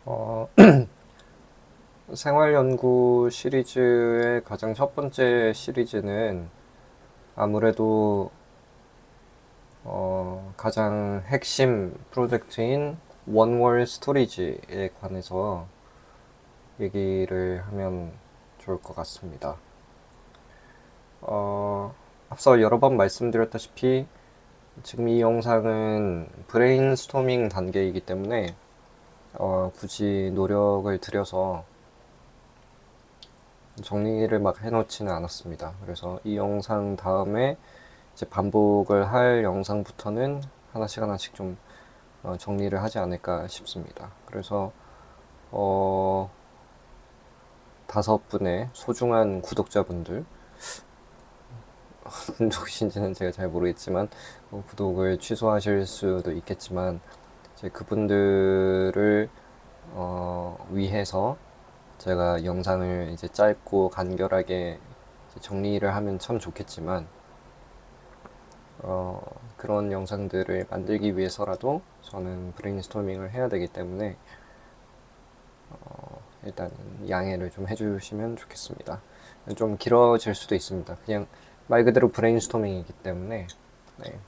어, 생활연구 시리즈의 가장 첫 번째 시리즈는 아무래도 가장 핵심 프로젝트인 원월 스토리지에 관해서 얘기를 하면 좋을 것 같습니다. 앞서 여러 번 말씀드렸다시피 지금 이 영상은 브레인스토밍 단계이기 때문에 굳이 노력을 들여서 정리를 막 해놓지는 않았습니다. 그래서 이 영상 다음에 이제 반복을 할 영상부터는 하나씩 하나씩 좀 정리를 하지 않을까 싶습니다. 그래서 어, 5분의 소중한 구독자분들, 누구신지는 제가 잘 모르겠지만 구독을 취소하실 수도 있겠지만 이제 그분들을 위해서 제가 영상을 이제 짧고 간결하게 이제 정리를 하면 참 좋겠지만 그런 영상들을 만들기 위해서라도 저는 브레인스토밍을 해야 되기 때문에 일단 양해를 좀 해주시면 좋겠습니다. 좀 길어질 수도 있습니다. 그냥 말 그대로 브레인스토밍이기 때문에. 네.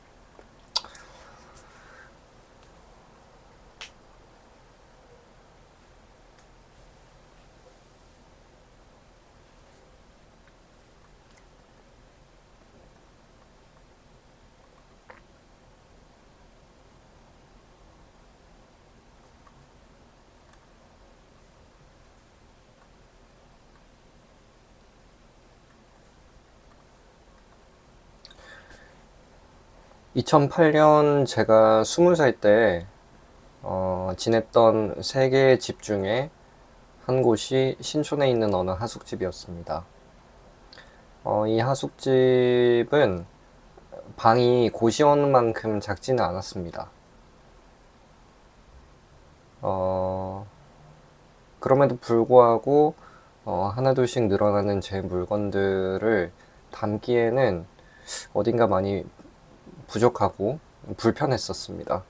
2008년 제가 20살 때 지냈던 세 개의 집 중에 한 곳이 신촌에 있는 어느 하숙집이었습니다. 이 하숙집은 방이 고시원만큼 작지는 않았습니다. 어, 그럼에도 불구하고 하나둘씩 늘어나는 제 물건들을 담기에는 어딘가 많이 부족하고 불편했었습니다.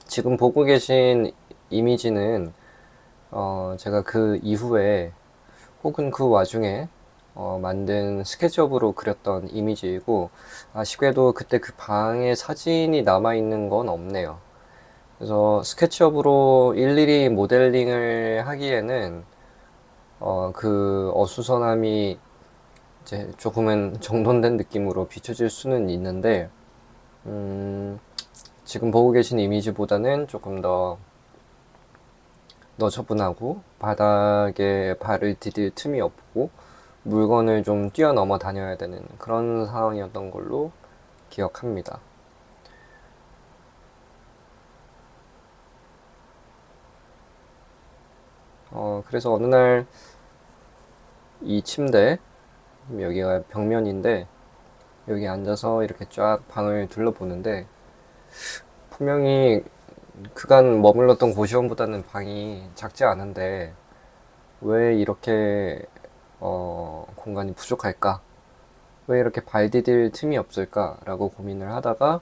지금 보고 계신 이미지는 제가 그 이후에 혹은 그 와중에 만든 스케치업으로 그렸던 이미지이고, 아쉽게도 그때 그 방에 사진이 남아있는 건 없네요. 그래서 스케치업으로 일일이 모델링을 하기에는 그 어수선함이 이제 조금은 정돈된 느낌으로 비춰질 수는 있는데, 지금 보고 계신 이미지보다는 조금 더 너저분하고 바닥에 발을 디딜 틈이 없고 물건을 좀 뛰어넘어 다녀야 되는 그런 상황이었던 걸로 기억합니다. 그래서 어느 날 이 침대, 여기가 벽면인데 여기 앉아서 이렇게 쫙 방을 둘러보는데 분명히 그간 머물렀던 고시원보다는 방이 작지 않은데 왜 이렇게 공간이 부족할까? 왜 이렇게 발 디딜 틈이 없을까라고 고민을 하다가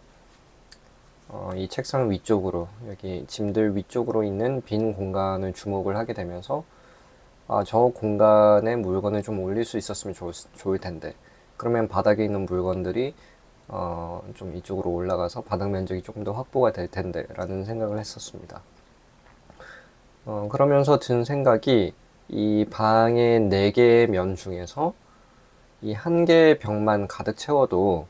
이 책상 위쪽으로, 여기 짐들 위쪽으로 있는 빈 공간을 주목을 하게 되면서 저 공간에 물건을 좀 올릴 수 있었으면 좋을 텐데, 그러면 바닥에 있는 물건들이 좀 이쪽으로 올라가서 바닥 면적이 조금 더 확보가 될 텐데 라는 생각을 했었습니다. 그러면서 든 생각이 이 방의 4개의 면 중에서 이 한 개의 벽만 가득 채워도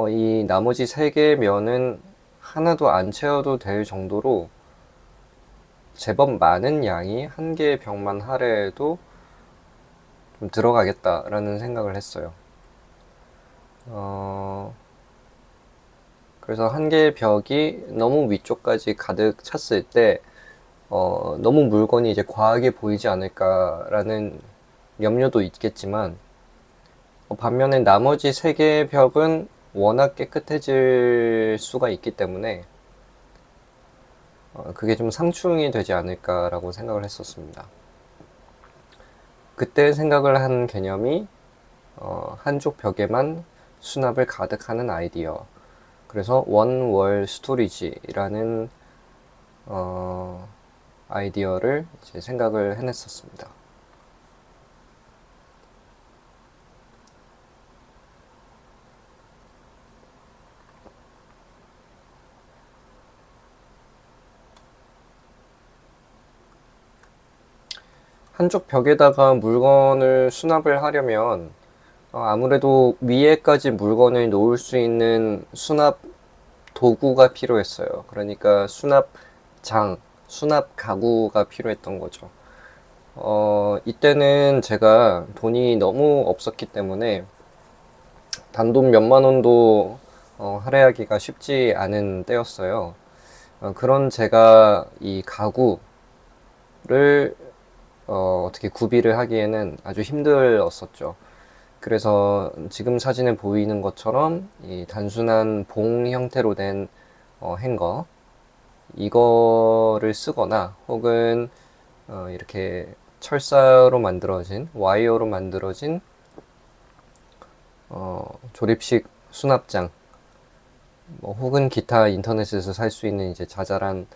이 나머지 3개의 면은 하나도 안 채워도 될 정도로 제법 많은 양이 한 개의 벽만 할애해도 좀 들어가겠다라는 생각을 했어요. 그래서 한 개의 벽이 너무 위쪽까지 가득 찼을 때 너무 물건이 이제 과하게 보이지 않을까라는 염려도 있겠지만 반면에 나머지 3개의 벽은 워낙 깨끗해질 수가 있기 때문에 그게 좀 상충이 되지 않을까라고 생각을 했었습니다. 그때 생각을 한 개념이 한쪽 벽에만 수납을 가득하는 아이디어. 그래서 원월 스토리지라는 아이디어를 이제 생각을 해냈었습니다. 한쪽 벽에다가 물건을 수납을 하려면 아무래도 위에까지 물건을 놓을 수 있는 수납 도구가 필요했어요. 그러니까 수납장, 수납 가구가 필요했던 거죠. 이때는 제가 돈이 너무 없었기 때문에 단돈 몇만 원도 할애하기가 쉽지 않은 때였어요. 그런 제가 이 가구를 어떻게 구비를 하기에는 아주 힘들었었죠. 그래서 지금 사진에 보이는 것처럼 이 단순한 봉 형태로 된 행거 이거를 쓰거나 혹은 이렇게 철사로 만들어진 와이어로 만들어진 조립식 수납장 뭐 혹은 기타 인터넷에서 살 수 있는 이제 자잘한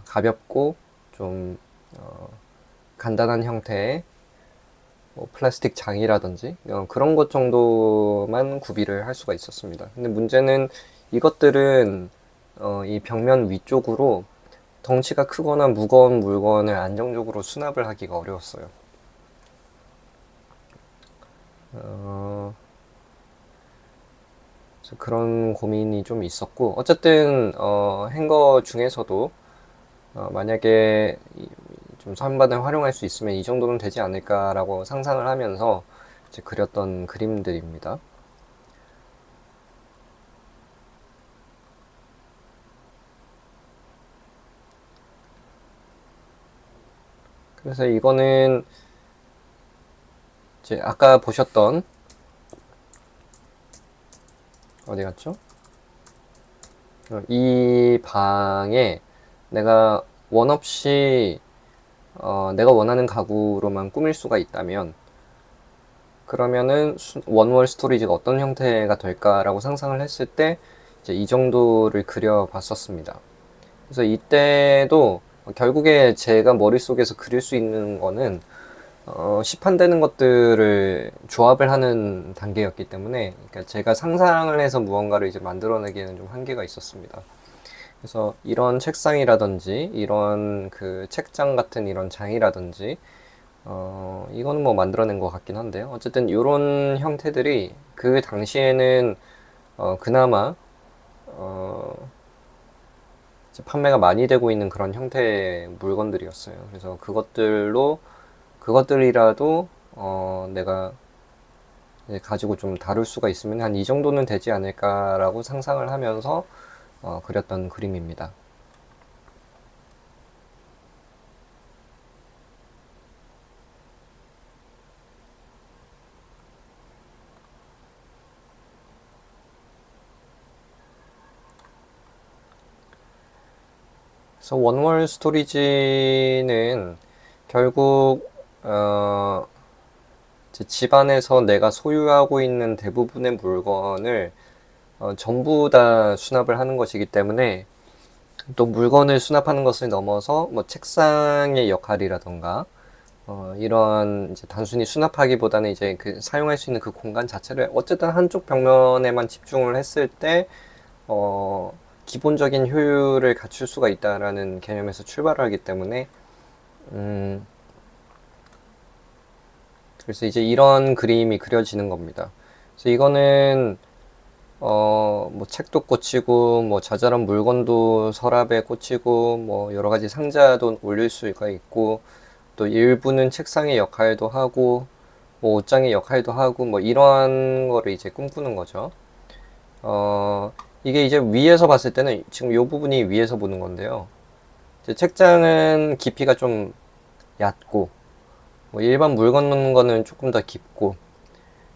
가볍고 좀 간단한 형태의 뭐 플라스틱 장이라든지 그런 것 정도만 구비를 할 수가 있었습니다. 근데 문제는 이것들은 이 벽면 위쪽으로 덩치가 크거나 무거운 물건을 안정적으로 수납을 하기가 어려웠어요. 그래서 그런 고민이 좀 있었고 어쨌든 행거 중에서도 만약에 좀 선반을 활용할 수 있으면 이 정도는 되지 않을까라고 상상을 하면서 이제 그렸던 그림들입니다. 그래서 이거는 이제 아까 보셨던 어디 갔죠? 이 방에 내가 원 없이 내가 원하는 가구로만 꾸밀 수가 있다면 그러면은 원월 스토리지가 어떤 형태가 될까라고 상상을 했을 때 이제 이 정도를 그려봤었습니다. 그래서 이때도 결국에 제가 머릿속에서 그릴 수 있는 거는 시판되는 것들을 조합을 하는 단계였기 때문에 그러니까 제가 상상을 해서 무언가를 이제 만들어내기에는 좀 한계가 있었습니다. 그래서 이런 책상이라든지 이런 그 책장 같은 이런 장이라든지 이거는 뭐 만들어낸 것 같긴 한데요. 어쨌든 이런 형태들이 그 당시에는 그나마 판매가 많이 되고 있는 그런 형태의 물건들이었어요. 그래서 그것들이라도 내가 가지고 좀 다룰 수가 있으면 한 이 정도는 되지 않을까라고 상상을 하면서 그렸던 그림입니다. 그래서 원월 스토리지는 결국 제 집안에서 내가 소유하고 있는 대부분의 물건을 전부 다 수납을 하는 것이기 때문에 또 물건을 수납하는 것을 넘어서 뭐 책상의 역할이라던가 이런 이제 단순히 수납하기보다는 이제 그 사용할 수 있는 그 공간 자체를 어쨌든 한쪽 벽면에만 집중을 했을 때 기본적인 효율을 갖출 수가 있다라는 개념에서 출발을 하기 때문에 음, 그래서 이제 이런 그림이 그려지는 겁니다. 그래서 이거는 뭐 책도 꽂히고 뭐 자잘한 물건도 서랍에 꽂히고 뭐 여러 가지 상자도 올릴 수가 있고 또 일부는 책상의 역할도 하고 뭐 옷장의 역할도 하고 뭐 이러한 거를 이제 꿈꾸는 거죠. 이게 이제 위에서 봤을 때는 지금 이 부분이 위에서 보는 건데요. 이제 책장은 깊이가 좀 얕고 뭐 일반 물건 넣는 거는 조금 더 깊고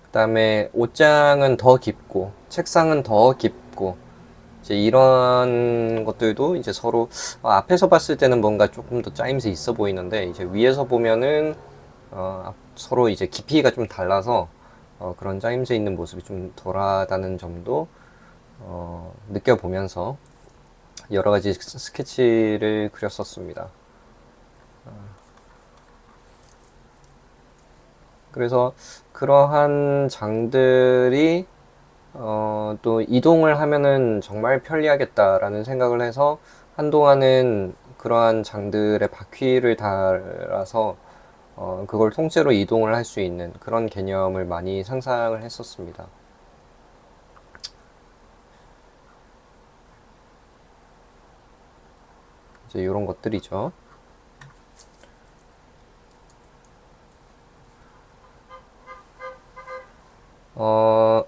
그 다음에 옷장은 더 깊고 책상은 더 깊고 이제 이런 것들도 이제 서로 앞에서 봤을 때는 뭔가 조금 더 짜임새 있어 보이는데 이제 위에서 보면은 서로 이제 깊이가 좀 달라서 그런 짜임새 있는 모습이 좀 덜하다는 점도 느껴보면서 여러 가지 스케치를 그렸었습니다. 그래서 그러한 장들이 또 이동을 하면은 정말 편리하겠다라는 생각을 해서 한동안은 그러한 장들의 바퀴를 달아서 그걸 통째로 이동을 할 수 있는 그런 개념을 많이 상상을 했었습니다. 이제 이런 것들이죠. 어,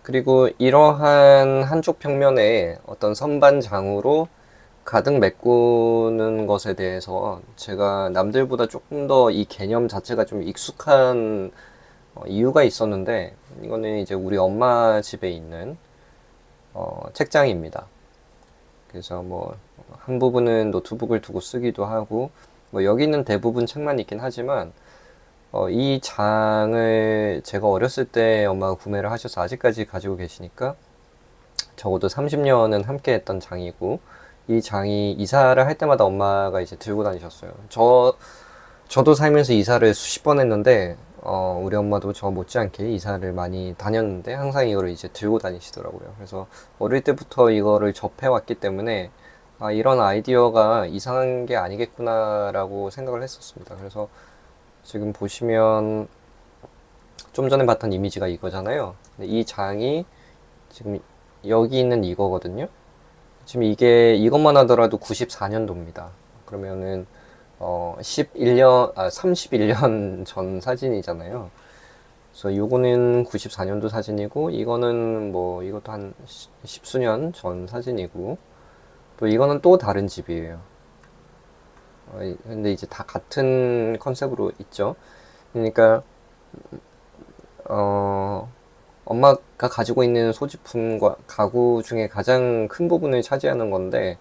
그리고 이러한 한쪽 평면에 어떤 선반장으로 가득 메꾸는 것에 대해서 제가 남들보다 조금 더 이 개념 자체가 좀 익숙한 이유가 있었는데, 이거는 이제 우리 엄마 집에 있는 책장입니다. 그래서 뭐 한 부분은 노트북을 두고 쓰기도 하고, 뭐 여기는 대부분 책만 있긴 하지만 이 장을 제가 어렸을 때 엄마가 구매를 하셔서 아직까지 가지고 계시니까 적어도 30년은 함께 했던 장이고, 이 장이 이사를 할 때마다 엄마가 이제 들고 다니셨어요. 저도 살면서 이사를 수십 번 했는데, 우리 엄마도 저 못지않게 이사를 많이 다녔는데, 항상 이거를 이제 들고 다니시더라고요. 그래서 어릴 때부터 이거를 접해왔기 때문에, 아, 이런 아이디어가 이상한 게 아니겠구나라고 생각을 했었습니다. 그래서 지금 보시면 좀 전에 봤던 이미지가 이거잖아요. 근데 이 장이 지금 여기 있는 이거거든요. 지금 이게 이것만 하더라도 94년도입니다. 그러면은 11년 31년 전 사진이잖아요. 그래서 요거는 94년도 사진이고, 이거는 뭐 이것도 한 십수년 전 사진이고, 또 이거는 또 다른 집이에요. 근데 이제 다 같은 컨셉으로 있죠. 그러니까 어, 엄마가 가지고 있는 소지품과 가구 중에 가장 큰 부분을 차지하는 건데,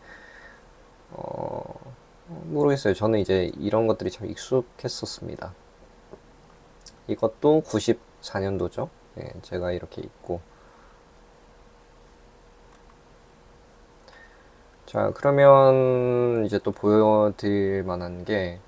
모르겠어요. 저는 이제 이런 것들이 참 익숙했었습니다. 이것도 94년도죠. 예, 제가 이렇게 있고. 자, 그러면 이제 또 보여드릴 만한 게,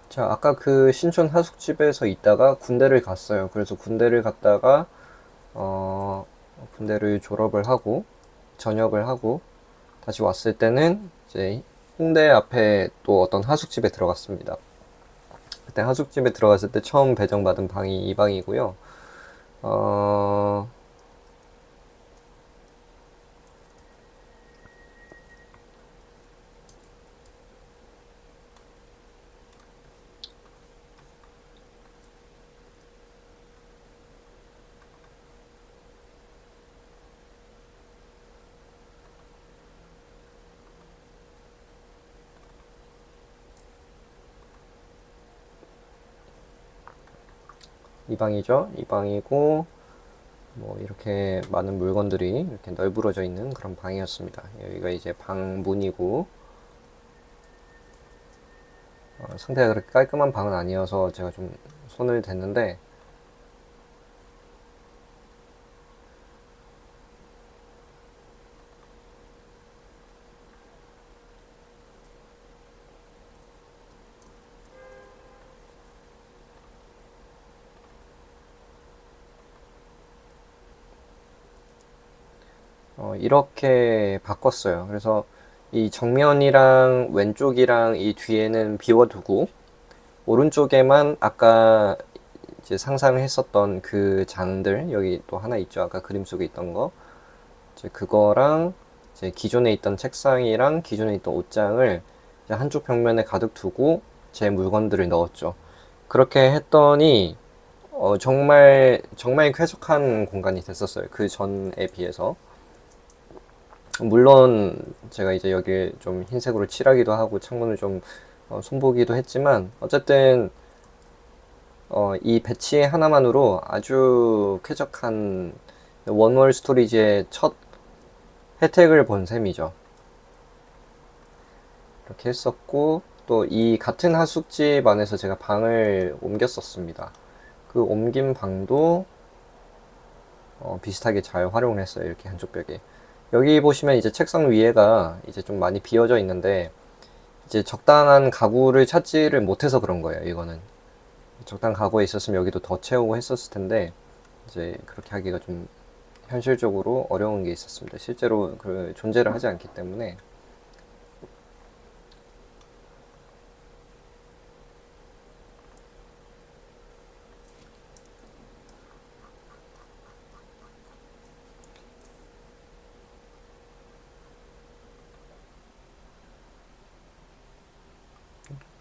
자, 아까 그 신촌 하숙집에서 있다가 군대를 갔어요. 그래서 군대를 갔다가, 어, 군대를 졸업을 하고, 전역을 하고, 다시 왔을 때는 이제 홍대 앞에 또 어떤 하숙집에 들어갔습니다. 그때 하숙집에 들어갔을 때 처음 배정받은 방이 이 방이고요. 어, 이 방이죠. 이 방이고, 뭐 이렇게 많은 물건들이 이렇게 널브러져 있는 그런 방이었습니다. 여기가 이제 방 문이고, 상태가 그렇게 깔끔한 방은 아니어서 제가 좀 손을 댔는데, 이렇게 바꿨어요. 그래서 이 정면이랑 왼쪽이랑 이 뒤에는 비워두고, 오른쪽에만 아까 이제 상상을 했었던 그 장들, 여기 또 하나 있죠. 아까 그림 속에 있던 거. 이제 그거랑 이제 기존에 있던 책상이랑 기존에 있던 옷장을 이제 한쪽 벽면에 가득 두고 제 물건들을 넣었죠. 그렇게 했더니 정말 정말 쾌적한 공간이 됐었어요. 그 전에 비해서. 물론 제가 이제 여기에 좀 흰색으로 칠하기도 하고 창문을 좀 손보기도 했지만, 어쨌든 이 배치 하나만으로 아주 쾌적한 원월 스토리지의 첫 혜택을 본 셈이죠. 이렇게 했었고, 또 이 같은 하숙집 안에서 제가 방을 옮겼었습니다. 그 옮긴 방도 비슷하게 잘 활용을 했어요. 이렇게 한쪽 벽에. 여기 보시면 이제 책상 위에가 이제 좀 많이 비어져 있는데, 이제 적당한 가구를 찾지를 못해서 그런 거예요. 이거는 적당한 가구에 있었으면 여기도 더 채우고 했었을 텐데, 이제 그렇게 하기가 좀 현실적으로 어려운 게 있었습니다. 실제로 그 존재를 하지 않기 때문에.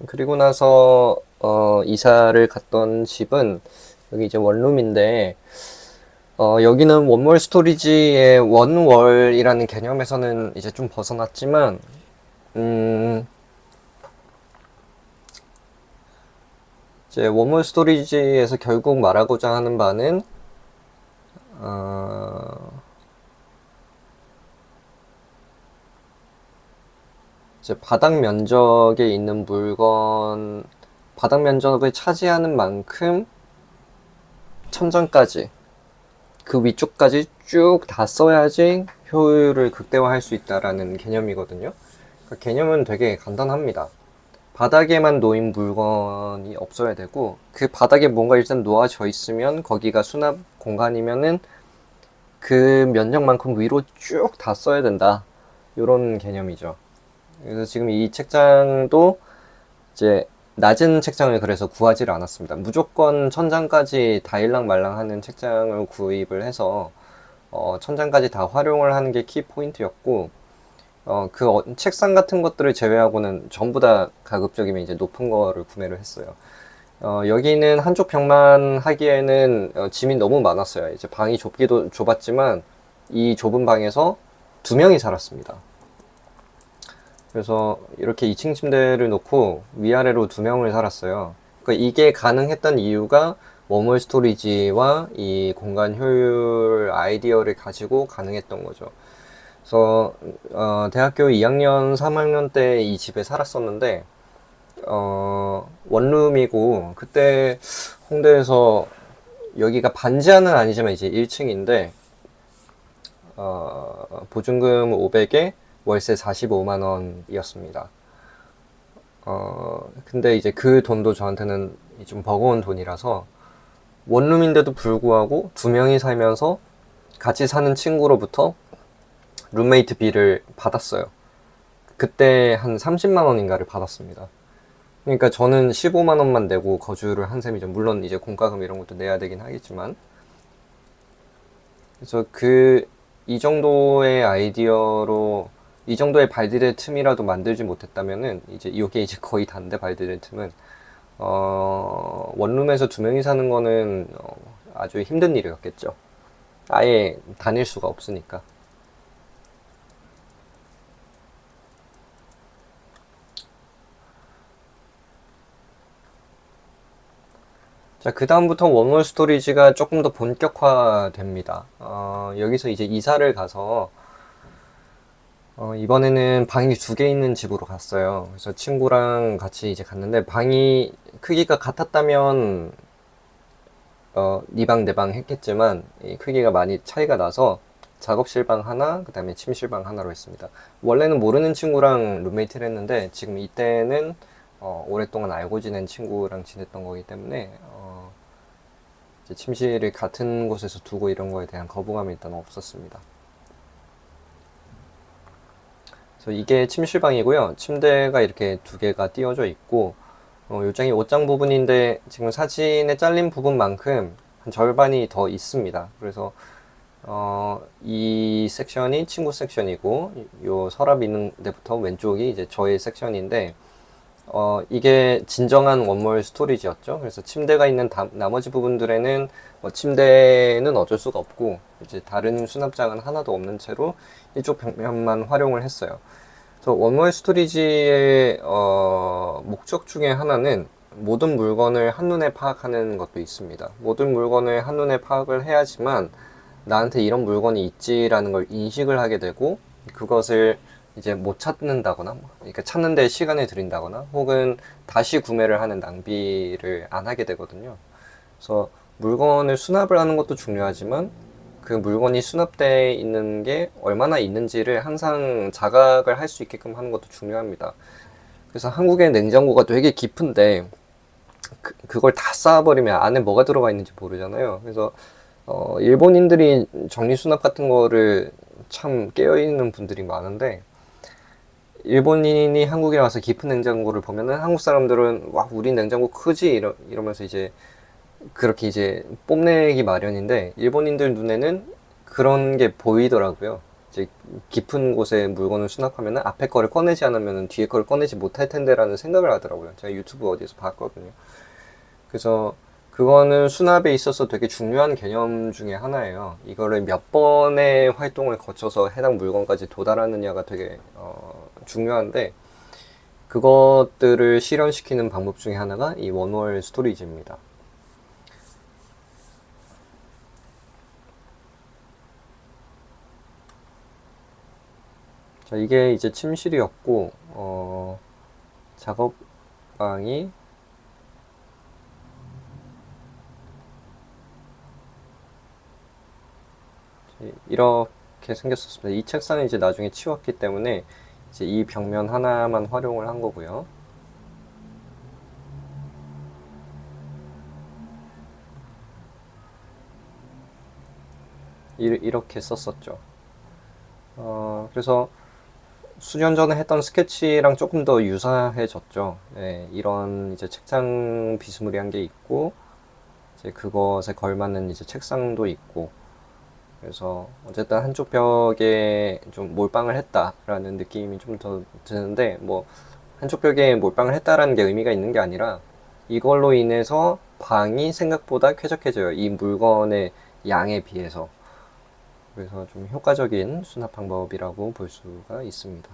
그리고 나서 이사를 갔던 집은 여기 이제 원룸인데, 여기는 원월 스토리지의 원월이라는 개념에서는 이제 좀 벗어났지만, 음, 이제 원월 스토리지에서 결국 말하고자 하는 바는, 어, 이제 바닥 면적에 있는 물건, 바닥 면적을 차지하는 만큼 천장까지, 그 위쪽까지 쭉 다 써야지 효율을 극대화할 수 있다라는 개념이거든요. 그러니까 개념은 되게 간단합니다. 바닥에만 놓인 물건이 없어야 되고, 그 바닥에 뭔가 일단 놓아져 있으면 거기가 수납 공간이면은 그 면적만큼 위로 쭉 다 써야 된다. 이런 개념이죠. 그래서 지금 이 책장도 이제 낮은 책장을 그래서 구하지를 않았습니다. 무조건 천장까지 다 일랑말랑 하는 책장을 구입을 해서 천장까지 다 활용을 하는 게 키 포인트였고, 책상 같은 것들을 제외하고는 전부 다 가급적이면 이제 높은 거를 구매를 했어요. 여기는 한쪽 벽만 하기에는 짐이 너무 많았어요. 이제 방이 좁기도 좁았지만 이 좁은 방에서 두 명이 살았습니다. 그래서 이렇게 2층 침대를 놓고 위아래로 두 명을 살았어요. 그러니까 이게 가능했던 이유가 워멀 스토리지와 이 공간 효율 아이디어를 가지고 가능했던 거죠. 그래서 대학교 2학년, 3학년 때 이 집에 살았었는데 원룸이고, 그때 홍대에서 여기가 반지하는 아니지만 이제 1층인데 보증금 500에 월세 45만 원이었습니다. 근데 이제 그 돈도 저한테는 좀 버거운 돈이라서, 원룸인데도 불구하고 두 명이 살면서 같이 사는 친구로부터 룸메이트 비를 받았어요. 그때 한 30만 원인가를 받았습니다. 그러니까 저는 15만 원만 내고 거주를 한 셈이죠. 물론 이제 공과금 이런 것도 내야 되긴 하겠지만. 그래서 이 정도의 아이디어로, 이 정도의 발디딜 틈이라도 만들지 못했다면은, 이제 이게 이제 거의 단데, 발디딜 틈은 원룸에서 두 명이 사는 거는 아주 힘든 일이었겠죠. 아예 다닐 수가 없으니까. 자, 그 다음부터 원월 스토리지가 조금 더 본격화됩니다. 여기서 이제 이사를 가서 이번에는 방이 두 개 있는 집으로 갔어요. 그래서 친구랑 같이 이제 갔는데, 방이 크기가 같았다면 네 방, 내 방 했겠지만 이 크기가 많이 차이가 나서 작업실 방 하나, 그 다음에 침실 방 하나로 했습니다. 원래는 모르는 친구랑 룸메이트를 했는데, 지금 이때는 오랫동안 알고 지낸 친구랑 지냈던 거기 때문에 이제 침실을 같은 곳에서 두고 이런 거에 대한 거부감이 일단 없었습니다. 그래서 이게 침실방이고요. 침대가 이렇게 두 개가 띄워져 있고, 요장이 옷장 부분인데 지금 사진에 잘린 부분만큼 한 절반이 더 있습니다. 그래서 이 섹션이 친구 섹션이고, 요 서랍 있는 데부터 왼쪽이 이제 저의 섹션인데, 이게 진정한 원몰 스토리지였죠. 그래서 침대가 있는 나머지 부분들에는 침대는 어쩔 수가 없고, 이제 다른 수납장은 하나도 없는 채로 이쪽 벽면만 활용을 했어요. 그래서 원몰 스토리지의 목적 중에 하나는 모든 물건을 한눈에 파악하는 것도 있습니다. 모든 물건을 한눈에 파악을 해야지만 나한테 이런 물건이 있지라는 걸 인식을 하게 되고, 그것을 이제 못 찾는다거나, 그러니까 찾는 데 시간을 들인다거나, 혹은 다시 구매를 하는 낭비를 안 하게 되거든요. 그래서 물건을 수납을 하는 것도 중요하지만, 그 물건이 수납되어 있는 게 얼마나 있는지를 항상 자각을 할 수 있게끔 하는 것도 중요합니다. 그래서 한국의 냉장고가 되게 깊은데, 그걸 다 쌓아버리면 안에 뭐가 들어가 있는지 모르잖아요. 그래서 일본인들이 정리수납 같은 거를 참 깨어있는 분들이 많은데, 일본인이 한국에 와서 깊은 냉장고를 보면은 한국 사람들은 와, 우리 냉장고 크지? 이러면서 이제 그렇게 이제 뽐내기 마련인데, 일본인들 눈에는 그런 게 보이더라고요. 이제 깊은 곳에 물건을 수납하면은 앞에 거를 꺼내지 않으면 뒤에 거를 꺼내지 못할 텐데라는 생각을 하더라고요. 제가 유튜브 어디서 봤거든요. 그래서 그거는 수납에 있어서 되게 중요한 개념 중에 하나예요. 이거를 몇 번의 활동을 거쳐서 해당 물건까지 도달하느냐가 되게 중요한데, 그것들을 실현시키는 방법 중에 하나가 이 원월 스토리지입니다. 자, 이게 이제 침실이었고, 작업방이 이렇게 생겼었습니다. 이 책상은 이제 나중에 치웠기 때문에 이제 이 벽면 하나만 활용을 한 거고요. 이렇게 썼었죠. 그래서 수년 전에 했던 스케치랑 조금 더 유사해졌죠. 네, 이런 이제 책장 비스무리한 게 있고, 이제 그것에 걸맞는 이제 책상도 있고, 그래서 어쨌든 한쪽 벽에 좀 몰빵을 했다라는 느낌이 좀 더 드는데, 뭐 한쪽 벽에 몰빵을 했다라는 게 의미가 있는 게 아니라 이걸로 인해서 방이 생각보다 쾌적해져요. 이 물건의 양에 비해서. 그래서 좀 효과적인 수납 방법이라고 볼 수가 있습니다.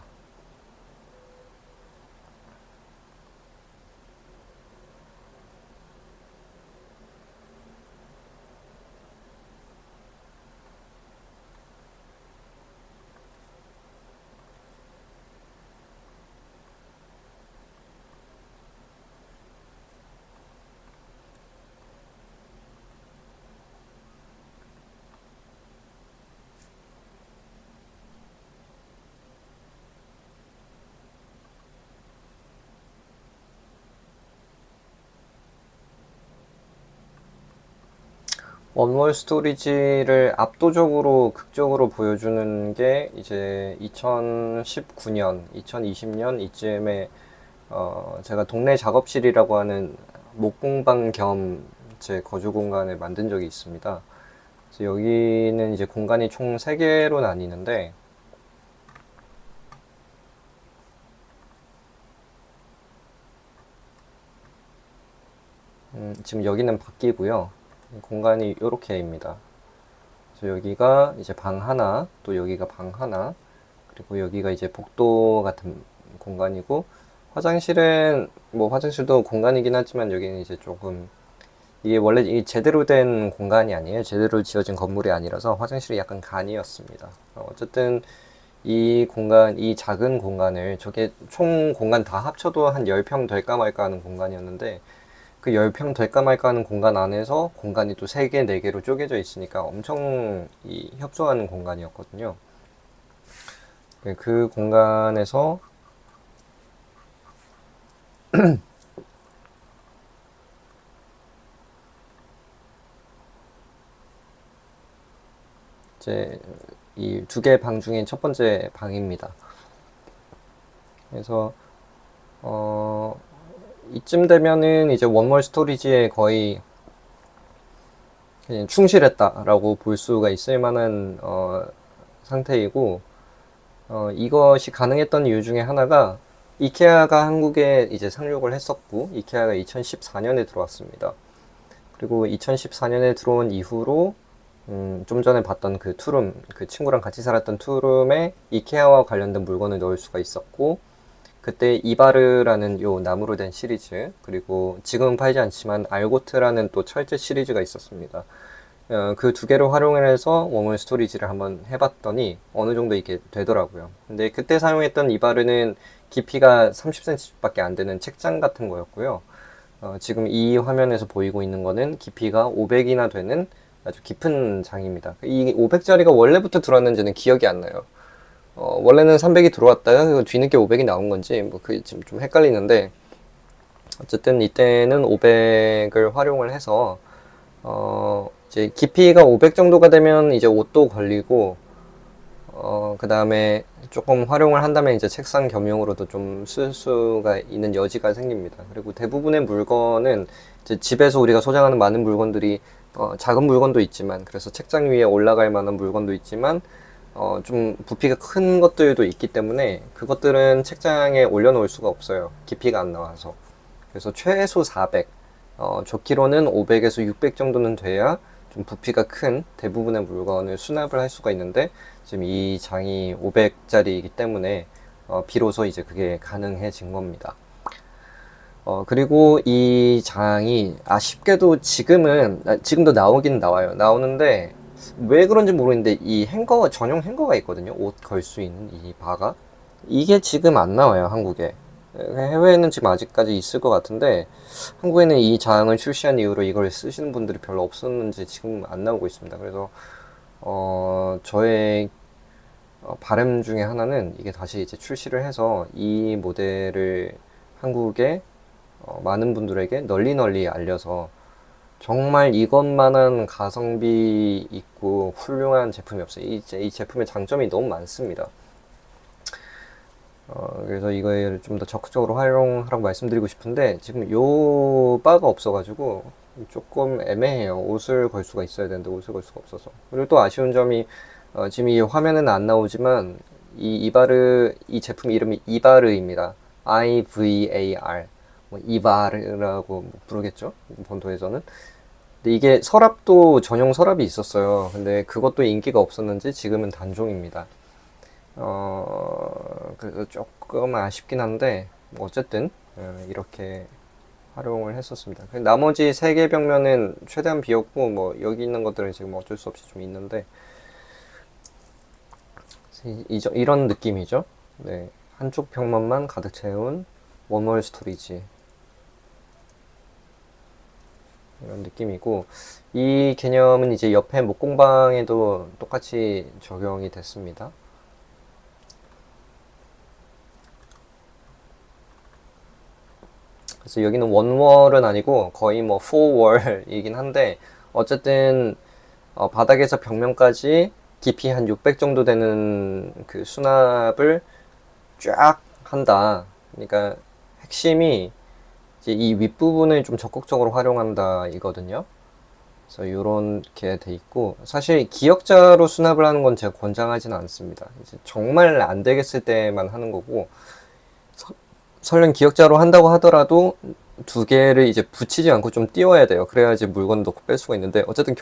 원월 스토리지를 압도적으로 극적으로 보여주는 게 이제 2019년, 2020년 이쯤에 제가 동네 작업실이라고 하는 목공방 겸 제 거주 공간을 만든 적이 있습니다. 그래서 여기는 이제 공간이 총 3개로 나뉘는데, 지금 여기는 바뀌고요. 공간이 이렇게입니다. 그래서 여기가 이제 방 하나, 또 여기가 방 하나, 그리고 여기가 이제 복도 같은 공간이고, 화장실은 뭐 화장실도 공간이긴 하지만 여기는 이제 조금, 이게 원래 이 제대로 된 공간이 아니에요. 제대로 지어진 건물이 아니라서 화장실이 약간 간이었습니다. 어쨌든 이 공간, 이 작은 공간을, 저게 총 공간 다 합쳐도 한 10평 될까 말까 하는 공간이었는데, 그 10평 될까 말까 하는 공간 안에서 공간이 또 3개, 4개로 쪼개져 있으니까 엄청 협소한 공간이었거든요. 그 공간에서 이제 이 2개 방 중에 첫 번째 방입니다. 그래서 어, 이쯤 되면은 이제 원월 스토리지에 거의 그냥 충실했다라고 볼 수가 있을 만한 상태이고, 이것이 가능했던 이유 중에 하나가 이케아가 한국에 이제 상륙을 했었고, 이케아가 2014년에 들어왔습니다. 그리고 2014년에 들어온 이후로 좀 전에 봤던 그 투룸, 그 친구랑 같이 살았던 투룸에 이케아와 관련된 물건을 넣을 수가 있었고, 그때 이바르라는 요 나무로 된 시리즈, 그리고 지금은 팔지 않지만 알고트라는 또 철제 시리즈가 있었습니다. 그 두 개를 활용을 해서 웜월 스토리지를 한번 해봤더니 어느 정도 이게 되더라고요. 근데 그때 사용했던 이바르는 깊이가 30cm밖에 안 되는 책장 같은 거였고요. 지금 이 화면에서 보이고 있는 거는 깊이가 500이나 되는 아주 깊은 장입니다. 이 500짜리가 원래부터 들어왔는지는 기억이 안 나요. 원래는 300이 들어왔다가 뒤늦게 500이 나온 건지 뭐 그게 지금 좀 헷갈리는데, 어쨌든 이때는 500을 활용을 해서 이제 깊이가 500 정도가 되면 이제 옷도 걸리고, 그 다음에 조금 활용을 한다면 이제 책상 겸용으로도 좀 쓸 수가 있는 여지가 생깁니다. 그리고 대부분의 물건은 이제 집에서 우리가 소장하는 많은 물건들이 작은 물건도 있지만, 그래서 책장 위에 올라갈 만한 물건도 있지만, 좀 부피가 큰 것들도 있기 때문에 그것들은 책장에 올려놓을 수가 없어요. 깊이가 안 나와서. 그래서 최소 400, 좋기로는 500에서 600 정도는 돼야 좀 부피가 큰 대부분의 물건을 수납을 할 수가 있는데, 지금 이 장이 500짜리이기 때문에 비로소 이제 그게 가능해진 겁니다. 그리고 이 장이 아쉽게도 지금도 나오긴 나와요. 나오는데 왜 그런지 모르겠는데 이 행거, 전용 행거가 있거든요. 옷 걸 수 있는 이 바가. 이게 지금 안 나와요, 한국에. 해외에는 지금 아직까지 있을 것 같은데, 한국에는 이 장을 출시한 이후로 이걸 쓰시는 분들이 별로 없었는지 지금 안 나오고 있습니다. 그래서 저의 바람 중에 하나는 이게 다시 이제 출시를 해서 이 모델을 한국에 많은 분들에게 널리 알려서 정말 이것만한 가성비 있고 훌륭한 제품이 없어요. 이 제품의 장점이 너무 많습니다. 그래서 이걸 좀 더 적극적으로 활용하라고 말씀드리고 싶은데, 지금 요 바가 없어가지고 조금 애매해요. 옷을 걸 수가 있어야 되는데 옷을 걸 수가 없어서. 그리고 또 아쉬운 점이, 지금 이 화면에는 안 나오지만 이 제품 이름이 이바르입니다. IVAR. 뭐 이바르라고 부르겠죠, 본토에서는. 근데 이게 서랍도 전용 서랍이 있었어요. 근데 그것도 인기가 없었는지 지금은 단종입니다. 그래서 조금 아쉽긴 한데, 뭐 어쨌든 이렇게 활용을 했었습니다. 나머지 세 개 벽면은 최대한 비었고, 뭐 여기 있는 것들은 지금 어쩔 수 없이 좀 있는데, 이런 느낌이죠. 네, 한쪽 벽면만 가득 채운 원월 스토리지, 이런 느낌이고, 이 개념은 이제 옆에 목공방에도 똑같이 적용이 됐습니다. 그래서 여기는 원월은 아니고 거의 뭐 4월이긴 한데, 어쨌든 바닥에서 벽면까지 깊이 한 600 정도 되는 그 수납을 쫙 한다. 그러니까 핵심이 이제 이 윗부분을 좀 적극적으로 활용한다 이거든요. 그래서 이렇게 돼 있고, 사실 기역자로 수납을 하는 건 제가 권장하지는 않습니다. 이제 정말 안 되겠을 때만 하는 거고, 설령 기역자로 한다고 하더라도 두 개를 이제 붙이지 않고 좀 띄워야 돼요. 그래야지 물건 넣고 뺄 수가 있는데, 어쨌든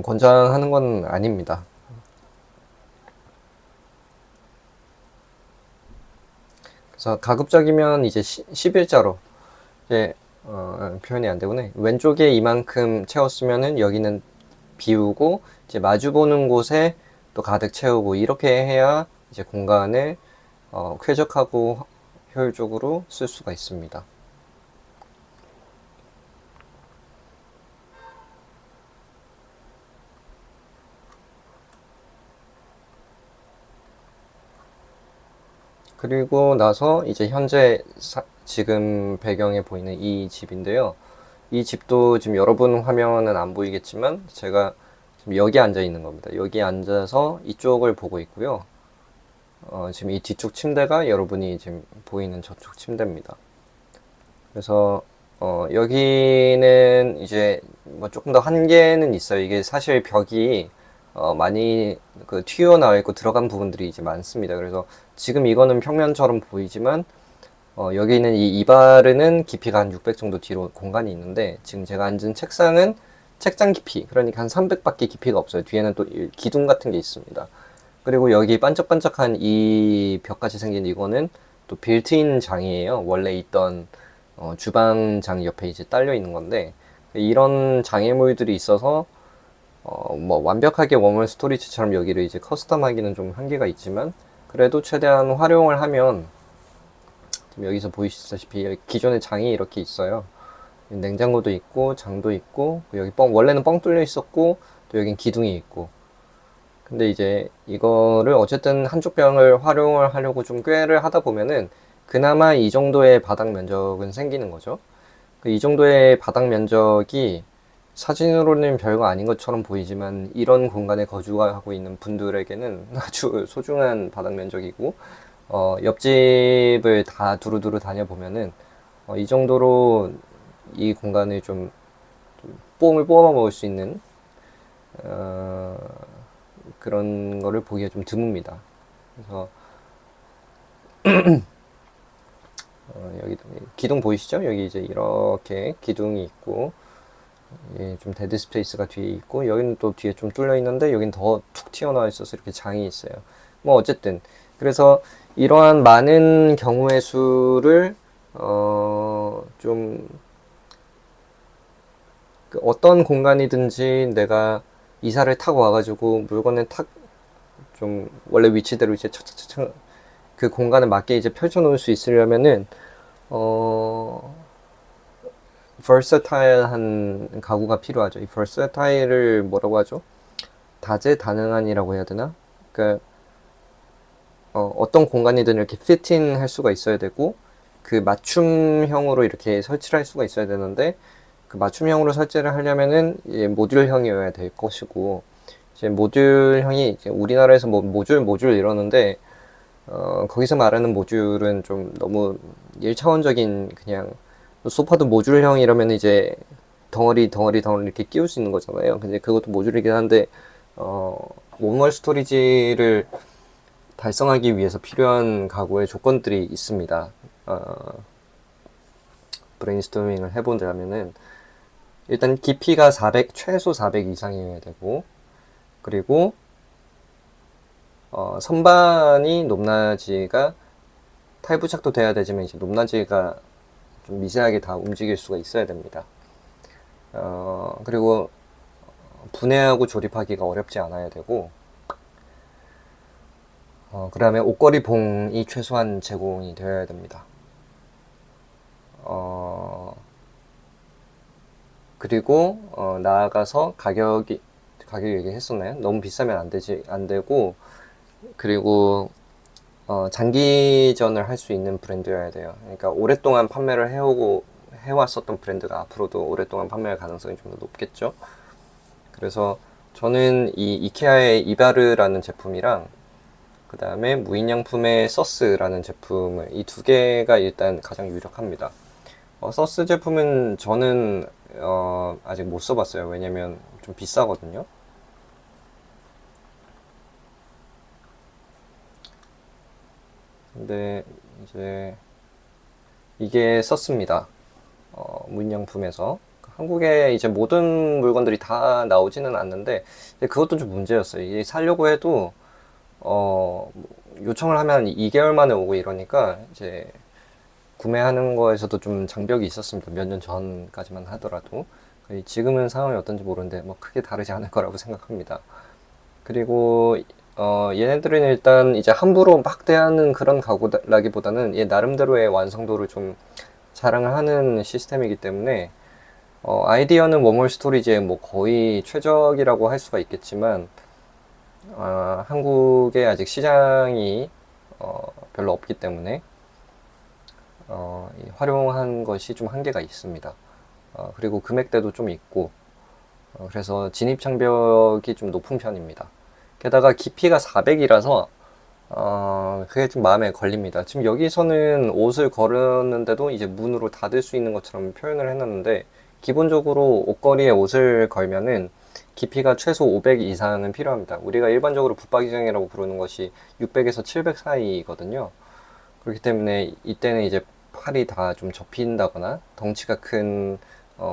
권장하는 건 아닙니다. 그래서 가급적이면 이제 11자로, 이제 표현이 안 되구나. 왼쪽에 이만큼 채웠으면은 여기는 비우고, 이제 마주보는 곳에 또 가득 채우고, 이렇게 해야 이제 공간을 쾌적하고 효율적으로 쓸 수가 있습니다. 그리고 나서 이제 현재 지금 배경에 보이는 이 집인데요. 이 집도 지금 여러분 화면은 안 보이겠지만 제가 지금 여기 앉아 있는 겁니다. 여기 앉아서 이쪽을 보고 있고요. 지금 이 뒤쪽 침대가 여러분이 지금 보이는 저쪽 침대입니다. 그래서 여기는 이제 뭐 조금 더 한계는 있어요. 이게 사실 벽이 많이 그 튀어나와 있고 들어간 부분들이 이제 많습니다. 그래서 지금 이거는 평면처럼 보이지만 여기 있는 이 이바르는 깊이가 한 600 정도 뒤로 공간이 있는데, 지금 제가 앉은 책상은 책장 깊이, 그러니까 한 300밖에 깊이가 없어요. 뒤에는 또 기둥 같은 게 있습니다. 그리고 여기 반짝반짝한 이 벽같이 생긴 이거는 또 빌트인 장이에요. 원래 있던 주방장 옆에 이제 딸려 있는 건데, 이런 장애물들이 있어서 뭐 완벽하게 워멀 스토리지처럼 여기를 이제 커스텀하기는 좀 한계가 있지만 그래도 최대한 활용을 하면 지금 여기서 보이시다시피 여기 기존의 장이 이렇게 있어요. 냉장고도 있고 장도 있고 여기 원래는 뻥 뚫려 있었고 또 여긴 기둥이 있고 근데 이제 이거를 어쨌든 한쪽 병을 활용을 하려고 좀 꾀를 하다 보면은 그나마 이 정도의 바닥 면적은 생기는 거죠. 이 정도의 바닥 면적이 사진으로는 별거 아닌 것처럼 보이지만 이런 공간에 거주하고 있는 분들에게는 아주 소중한 바닥 면적이고 옆집을 다 두루두루 다녀보면은 이 정도로 이 공간을 좀 뽕을 뽑아 먹을 수 있는 그런 거를 보기가 좀 드뭅니다. 그래서 여기 기둥 보이시죠? 여기 이제 이렇게 기둥이 있고 좀 데드 스페이스가 뒤에 있고 여기는 또 뒤에 좀 뚫려 있는데 여긴 더 툭 튀어나와 있어서 이렇게 장이 있어요. 뭐 어쨌든 그래서 이러한 많은 경우의 수를 좀 어떤 공간이든지 내가 이사를 타고 와가지고 물건을 좀 원래 위치대로 이제 차차차차 그 공간에 맞게 이제 펼쳐 놓을 수 있으려면은 versatile한 가구가 필요하죠. 이 versatile을 뭐라고 하죠? 다재다능한이라고 해야 되나? 그러니까 어떤 공간이든 이렇게 피팅 할 수가 있어야 되고 그 맞춤형으로 이렇게 설치를 할 수가 있어야 되는데 그 맞춤형으로 설치를 하려면은 이제 모듈형이어야 될 것이고 이제 모듈형이 이제 우리나라에서 뭐 모듈 이러는데 거기서 말하는 모듈은 좀 너무 1차원적인 그냥 소파도 모듈형 이러면 이제 덩어리 이렇게 끼울 수 있는 거잖아요. 근데 그것도 모듈이긴 한데 워멀 스토리지를 달성하기 위해서 필요한 가구의 조건들이 있습니다. 브레인스토밍을 해본다면은 일단 깊이가 400, 최소 400 이상이어야 되고 그리고 선반이 높낮이가 탈부착도 돼야 되지만 이제 높낮이가 좀 미세하게 다 움직일 수가 있어야 됩니다. 그리고 분해하고 조립하기가 어렵지 않아야 되고 그 다음에 옷걸이 봉이 최소한 제공이 되어야 됩니다. 그리고 나아가서 가격 얘기했었나요? 너무 비싸면 안 되고 그리고 장기전을 할 수 있는 브랜드여야 돼요. 그러니까 오랫동안 판매를 해왔었던 브랜드가 앞으로도 오랫동안 판매할 가능성이 좀 더 높겠죠. 그래서 저는 이 이케아의 이바르라는 제품이랑 그 다음에 무인양품의 서스라는 제품을 이 두 개가 일단 가장 유력합니다. 서스 제품은 저는 아직 못 써봤어요. 왜냐면 좀 비싸거든요. 근데 이제 이게 서스입니다. 무인양품에서 한국에 이제 모든 물건들이 다 나오지는 않는데 그것도 좀 문제였어요. 이게 사려고 해도 요청을 하면 2개월 만에 오고 이러니까 이제 구매하는 거에서도 좀 장벽이 있었습니다. 몇 년 전까지만 하더라도. 지금은 상황이 어떤지 모르는데 뭐 크게 다르지 않을 거라고 생각합니다. 그리고 얘네들은 일단 이제 함부로 막 대하는 그런 가구라기보다는 얘 나름대로의 완성도를 좀 자랑을 하는 시스템이기 때문에 아이디어는 워멀 스토리지의 뭐 거의 최적이라고 할 수가 있겠지만 한국에 아직 시장이 별로 없기 때문에 활용한 것이 좀 한계가 있습니다. 그리고 금액대도 좀 있고 그래서 진입 장벽이 좀 높은 편입니다. 게다가 깊이가 400이라서 그게 좀 마음에 걸립니다. 지금 여기서는 옷을 걸었는데도 이제 문으로 닫을 수 있는 것처럼 표현을 해놨는데 기본적으로 옷걸이에 옷을 걸면은 깊이가 최소 500 이상은 필요합니다. 우리가 일반적으로 붙박이장이라고 부르는 것이 600에서 700 사이거든요. 그렇기 때문에 이때는 이제 팔이 다 좀 접힌다거나 덩치가 큰